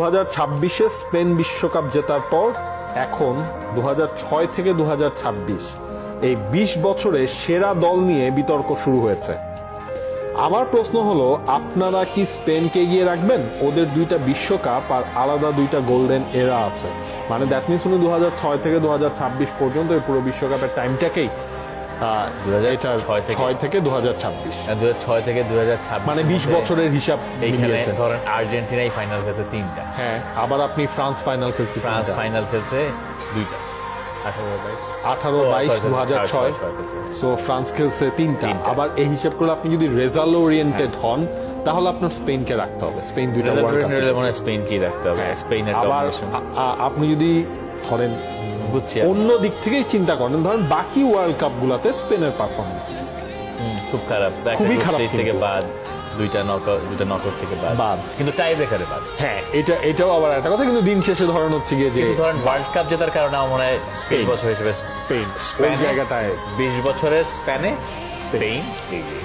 2026-এ Spain বিশ্বকাপ জেতার পর এখন 2006 থেকে 2026 এই 20 বছরে সেরা দল নিয়ে বিতর্ক শুরু হয়েছে। আমার প্রশ্ন হলো, আপনারা কি স্পেনকে এগিয়ে রাখবেন? ওদের দুইটা বিশ্বকাপ আর আলাদা দুইটা গোল্ডেন এরা আছে, মানে দ্যাট মিনস উনি 2006 থেকে 2026 পর্যন্ত এই পুরো বিশ্বকাপের টাইমটাকেই 2006 থেকে 2026 2006 থেকে 2026 মানে 20 বছরের হিসাব এইখানে মিলিয়েছেন। ধরেন আর্জেন্টিনাই ফাইনাল খেলছে 3টা, হ্যাঁ, আবার আপনি ফ্রান্স ফাইনাল খেলছে, ফ্রান্স ফাইনাল খেলছে 2টা, 18-22 2006, সো ফ্রান্স খেলছে 3টা। আবার এই হিসাব করলে আপনি যদি রেজাল্ট ওরিয়েন্টেড হন তাহলে আপনার স্পেনকে রাখতে হবে। স্পেন দুইটা ওয়ার্ল্ড কাপ মানে স্পেন কি রাখতে হবে, স্পেনের আবার ডমিনেশন। আপনি যদি ধরেন বুঝছি, অন্য দিক থেকেই চিন্তা করেন, ধরেন বাকি ওয়ার্ল্ড কাপ গুলাতে স্পেনের পারফরমেন্স খুব খারাপ, খুবই খারাপ স্টেজ থেকে কিন্তু। বাদ, দুইটা নকআউট থেকে বাদ, কিন্তু টাই ব্রেকারে বাদ। হ্যাঁ, এটাও আবার একটা কথা, কিন্তু দিন শেষে ধরেন হচ্ছে গিয়ে যে ধরেন ওয়ার্ল্ড কাপ জেতার কারণে আমার মনে হয় 20 বছর হিসেবে স্পেন ওই স্পেনে জায়গাটায় 20 বছরের স্প্যানে স্পেন এগিয়ে।